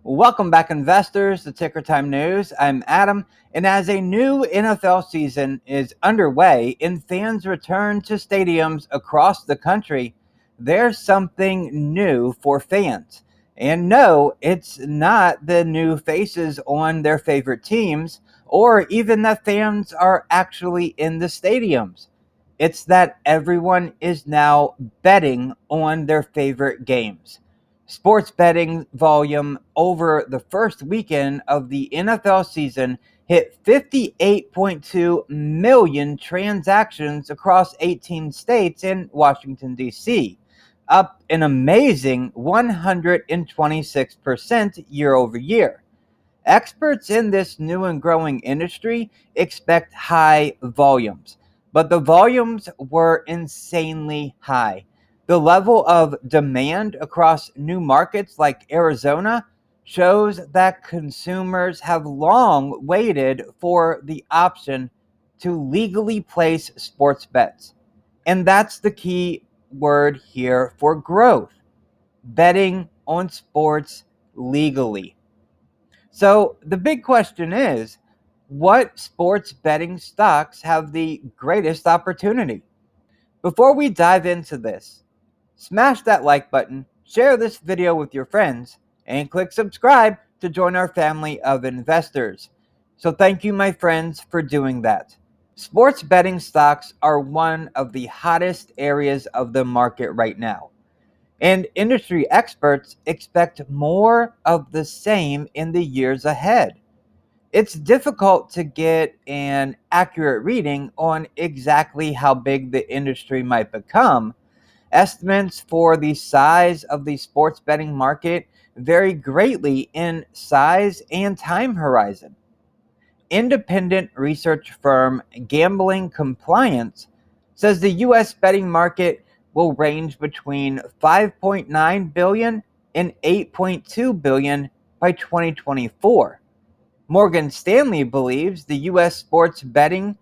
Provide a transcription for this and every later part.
Welcome back, investors, to Ticker Time News. I'm Adam, and as a new NFL season is underway and fans return to stadiums across the country, there's something new for fans. And no, it's not the new faces on their favorite teams, or even that fans are actually in the stadiums. It's that everyone is now betting on their favorite games. Sports betting volume over the first weekend of the NFL season hit 58.2 million transactions across 18 states and Washington, D.C., up an amazing 126% year over year. Experts in this new and growing industry expect high volumes, but the volumes were insanely high. The level of demand across new markets like Arizona shows that consumers have long waited for the option to legally place sports bets. And that's the key word here for growth: betting on sports legally. So the big question is, what sports betting stocks have the greatest opportunity? Before we dive into this, smash that like button, share this video with your friends, and click subscribe to join our family of investors. So thank you, my friends, for doing that. Sports betting stocks are one of the hottest areas of the market right now, and industry experts expect more of the same in the years ahead. It's difficult to get an accurate reading on exactly how big the industry might become. Estimates for the size of the sports betting market vary greatly in size and time horizon. Independent research firm Gambling Compliance says the U.S. betting market will range between 5.9 billion and 8.2 billion by 2024. Morgan Stanley believes the U.S. sports betting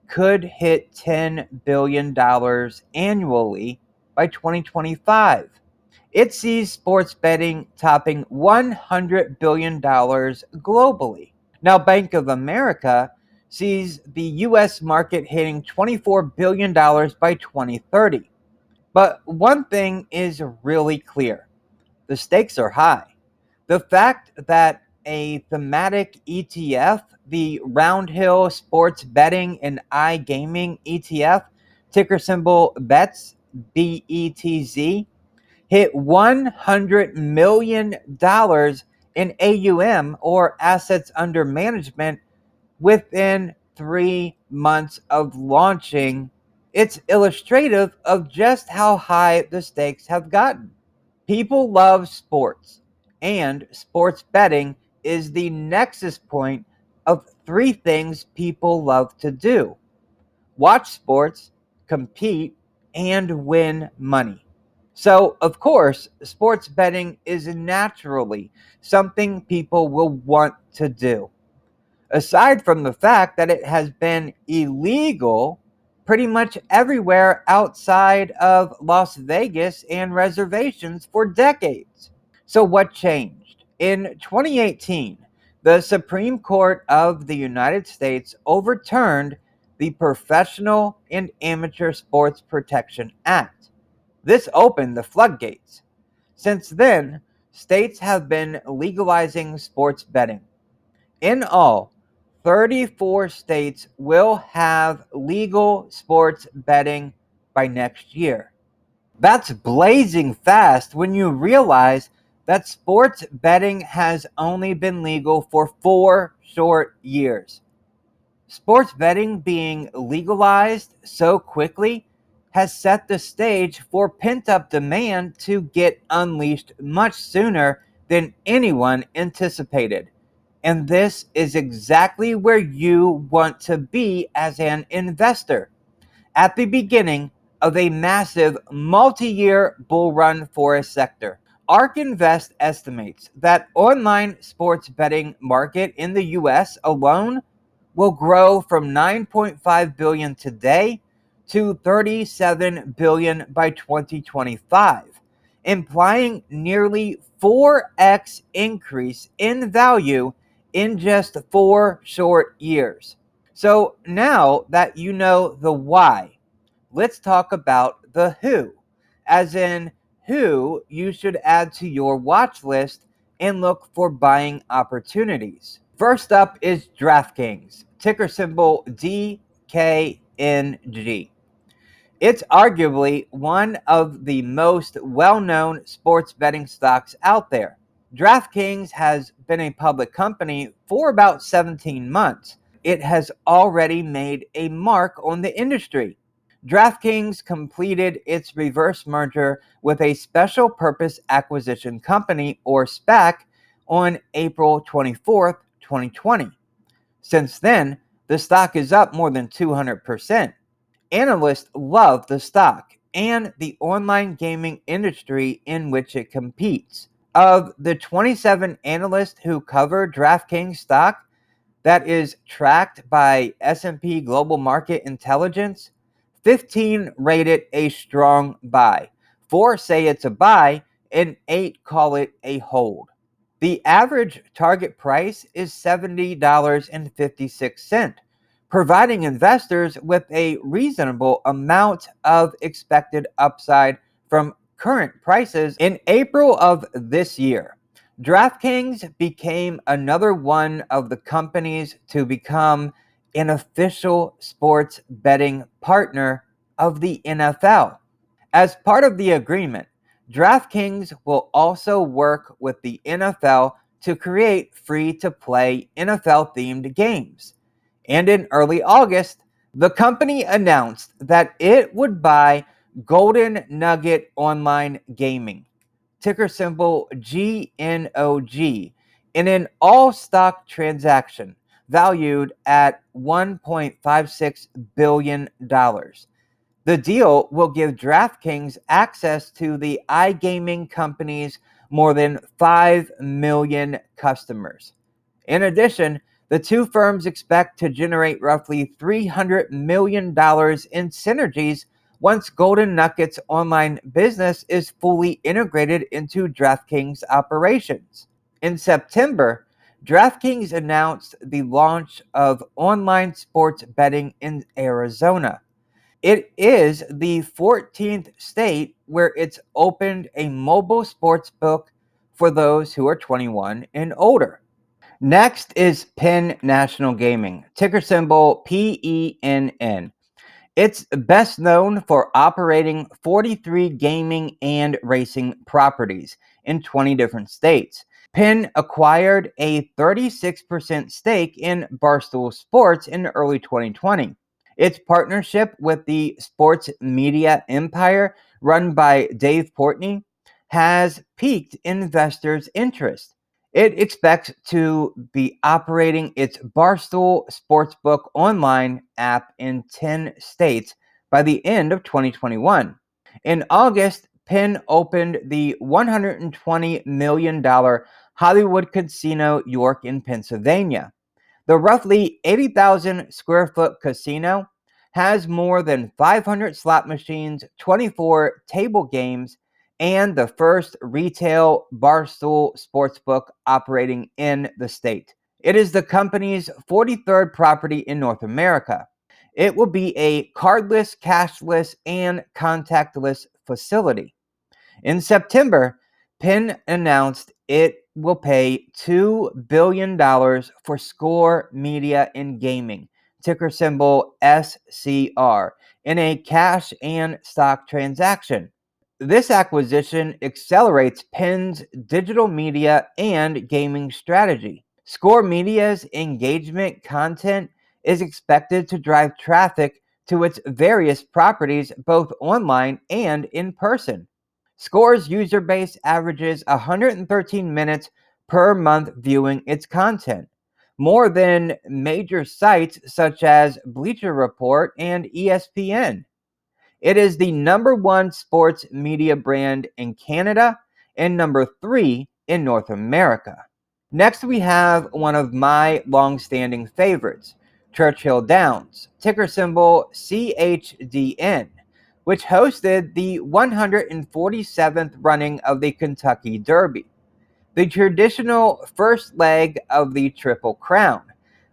could hit $10 billion annually by 2025. It sees sports betting topping $100 billion globally. Now, Bank of America sees the U.S. market hitting $24 billion by 2030. But one thing is really clear: the stakes are high. The fact that a thematic ETF, the Roundhill Sports Betting and iGaming ETF, ticker symbol BETZ, BETZ, hit $100 million in AUM, or assets under management, within 3 months of launching, it's illustrative of just how high the stakes have gotten. People love sports, and sports betting is the nexus point of three things people love to do: watch sports, compete, and win money. So, of course, sports betting is naturally something people will want to do. Aside from the fact that it has been illegal pretty much everywhere outside of Las Vegas and reservations for decades. So, what changed? In 2018, the Supreme Court of the United States overturned the Professional and Amateur Sports Protection Act. This opened the floodgates. Since then, states have been legalizing sports betting. In all, 34 states will have legal sports betting by next year. That's blazing fast when you realize that sports betting has only been legal for 4 short years. Sports betting being legalized so quickly has set the stage for pent-up demand to get unleashed much sooner than anyone anticipated. And this is exactly where you want to be as an investor, at the beginning of a massive multi-year bull run for a sector. ARK Invest estimates that online sports betting market in the US alone will grow from 9.5 billion today to 37 billion by 2025. implying nearly 4x increase in value in just 4 short years. So now that you know the why, let's talk about the who, as in who you should add to your watch list and look for buying opportunities. First up is DraftKings, ticker symbol DKNG. It's arguably one of the most well-known sports betting stocks out there. DraftKings has been a public company for about 17 months. It has already made a mark on the industry. DraftKings completed its reverse merger with a special purpose acquisition company, or SPAC, on April 24th, 2020. Since then, the stock is up more than 200%. Analysts love the stock and the online gaming industry in which it competes. Of the 27 analysts who cover DraftKings stock that is tracked by S&P Global Market Intelligence, 15 rate it a strong buy, 4 say it's a buy, and 8 call it a hold. The average target price is $70.56, providing investors with a reasonable amount of expected upside from current prices. In April of this year, DraftKings became another one of the companies to become an official sports betting partner of the NFL. As part of the agreement, DraftKings will also work with the NFL to create free-to-play NFL-themed games. And in early August, the company announced that it would buy Golden Nugget Online Gaming, ticker symbol GNOG, in an all-stock transaction valued at $1.56 billion. The deal will give DraftKings access to the iGaming company's more than 5 million customers. In addition, the two firms expect to generate roughly $300 million in synergies once Golden Nugget's online business is fully integrated into DraftKings operations. In September, DraftKings announced the launch of online sports betting in Arizona. It is the 14th state where it's opened a mobile sports book for those who are 21 and older. Next is Penn National Gaming, ticker symbol PENN. It's best known for operating 43 gaming and racing properties in 20 different states. Penn acquired a 36% stake in Barstool Sports in early 2020. Its partnership with the sports media empire run by Dave Portnoy has piqued investors' interest. It expects to be operating its Barstool Sportsbook online app in 10 states by the end of 2021. In August, Penn opened the $120 million Hollywood Casino York in Pennsylvania. The roughly 80,000 square foot casino has more than 500 slot machines, 24 table games, and the first retail Barstool Sportsbook operating in the state. It is the company's 43rd property in North America. It will be a cardless, cashless, and contactless facility. In September, Penn announced it will pay $2 billion for Score Media and Gaming, ticker symbol SCR, in a cash and stock transaction. This acquisition accelerates Penn's digital media and gaming strategy. Score Media's engagement content is expected to drive traffic to its various properties both online and in person. Score's user base averages 113 minutes per month viewing its content, more than major sites such as Bleacher Report and ESPN. It is the number one sports media brand in Canada and number 3 in North America. Next, we have one of my long-standing favorites, Churchill Downs, ticker symbol CHDN, which hosted the 147th running of the Kentucky Derby, the traditional first leg of the Triple Crown,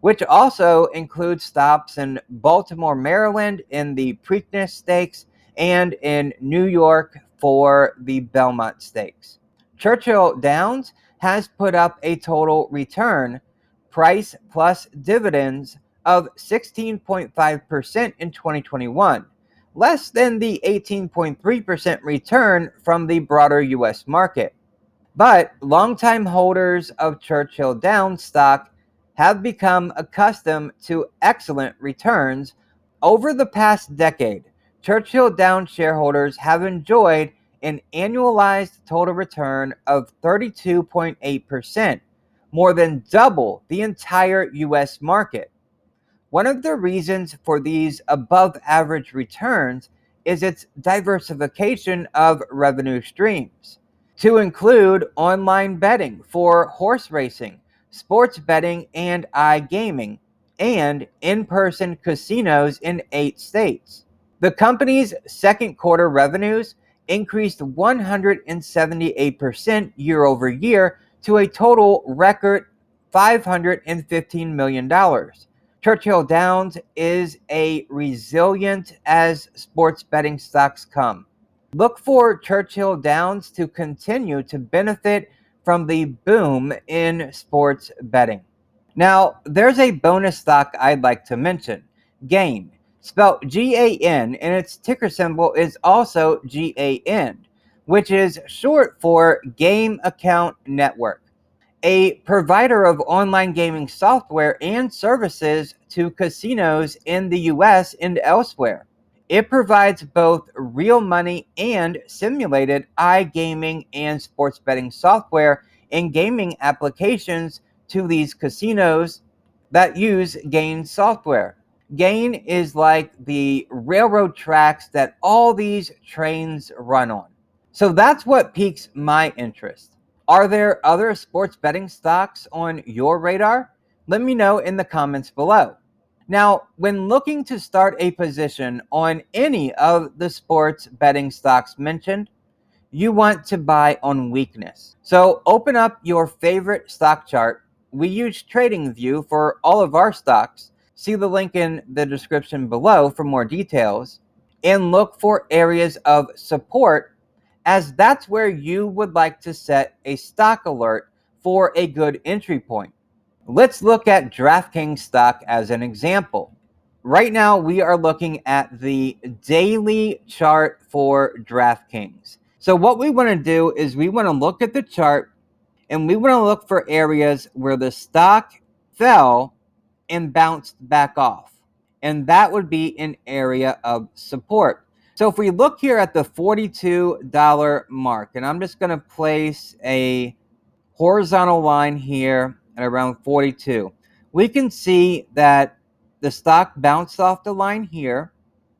which also includes stops in Baltimore, Maryland in the Preakness Stakes and in New York for the Belmont Stakes. Churchill Downs has put up a total return, price plus dividends, of 16.5% in 2021, less than the 18.3% return from the broader U.S. market. But longtime holders of Churchill Downs stock have become accustomed to excellent returns. Over the past decade, Churchill Downs shareholders have enjoyed an annualized total return of 32.8%, more than double the entire U.S. market. One of the reasons for these above average returns is its diversification of revenue streams, to include online betting for horse racing, sports betting and iGaming, and in-person casinos in 8 states. The company's second quarter revenues increased 178% year over year to a total record $515 million. Churchill Downs is as resilient as sports betting stocks come. Look for Churchill Downs to continue to benefit from the boom in sports betting. Now, there's a bonus stock I'd like to mention, GAIN, spelled GAN, and its ticker symbol is also GAN, which is short for Game Account Network, a provider of online gaming software and services to casinos in the US and elsewhere. It provides both real money and simulated iGaming and sports betting software and gaming applications to these casinos that use GAIN software. GAIN is like the railroad tracks that all these trains run on. So that's what piques my interest. Are there other sports betting stocks on your radar? Let me know in the comments below. Now, when looking to start a position on any of the sports betting stocks mentioned, you want to buy on weakness. So open up your favorite stock chart. We use TradingView for all of our stocks. See the link in the description below for more details. And look for areas of support, as that's where you would like to set a stock alert for a good entry point. Let's look at DraftKings stock as an example. Right now, we are looking at the daily chart for DraftKings. So what we want to do is we want to look at the chart and we want to look for areas where the stock fell and bounced back off. And that would be an area of support. So if we look here at the $42 mark, and I'm just going to place a horizontal line here at around 42, we can see that the stock bounced off the line here.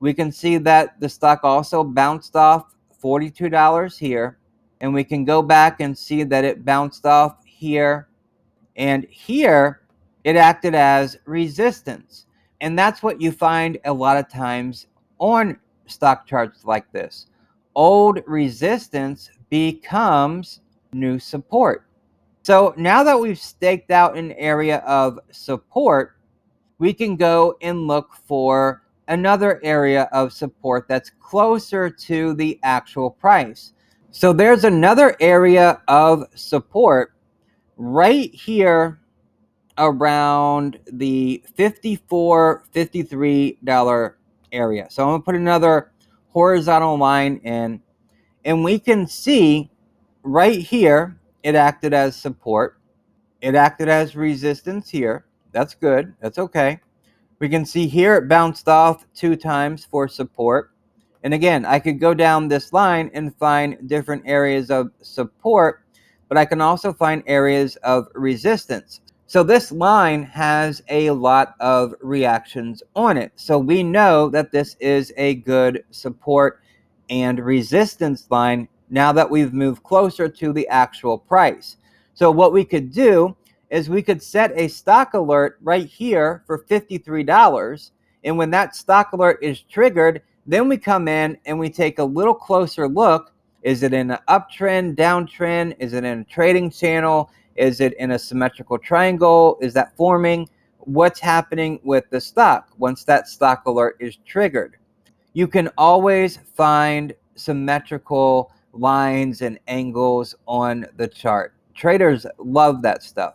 We can see that the stock also bounced off $42 here, and we can go back and see that it bounced off here, and here it acted as resistance. And that's what you find a lot of times on stock charts like this. Old resistance becomes new support. So now that we've staked out an area of support, we can go and look for another area of support that's closer to the actual price. So there's another area of support right here around the $54, $53 area. So I'm going to put another horizontal line in, and we can see right here it acted as support. It acted as resistance here. That's good. That's okay. We can see here it bounced off 2 times for support. And again, I could go down this line and find different areas of support, but I can also find areas of resistance. So this line has a lot of reactions on it. So we know that this is a good support and resistance line now that we've moved closer to the actual price. So what we could do is we could set a stock alert right here for $53. And when that stock alert is triggered, Then we come in and we take a little closer look. Is it in an uptrend, downtrend? Is it in a trading channel? Is it in a symmetrical triangle? Is that forming? What's happening with the stock once that stock alert is triggered? You can always find symmetrical lines and angles on the chart. Traders love that stuff.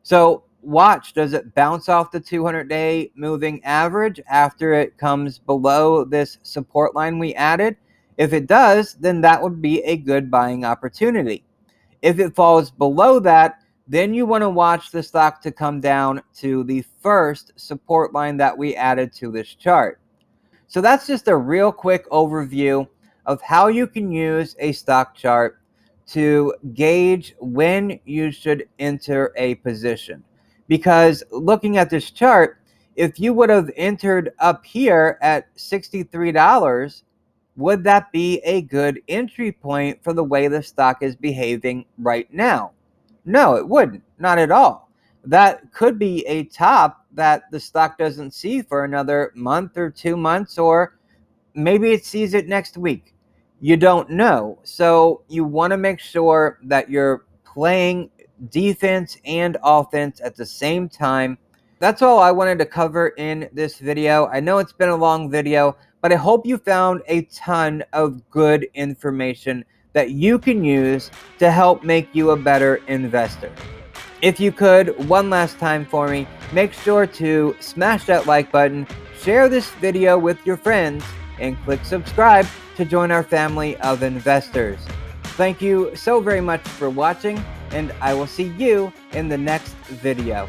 So watch, does it bounce off the 200-day moving average after it comes below this support line we added? If it does, then that would be a good buying opportunity. If it falls below that, then you want to watch the stock to come down to the first support line that we added to this chart. So that's just a real quick overview of how you can use a stock chart to gauge when you should enter a position. Because looking at this chart, if you would have entered up here at $63, would that be a good entry point for the way the stock is behaving right now? No, it wouldn't. Not at all. That could be a top that the stock doesn't see for another month or 2 months, or maybe it sees it next week. You don't know. So you want to make sure that you're playing defense and offense at the same time. That's all I wanted to cover in this video. I know it's been a long video, but I hope you found a ton of good information that you can use to help make you a better investor. If you could, one last time for me, make sure to smash that like button, share this video with your friends, and click subscribe to join our family of investors. Thank you so very much for watching, and I will see you in the next video.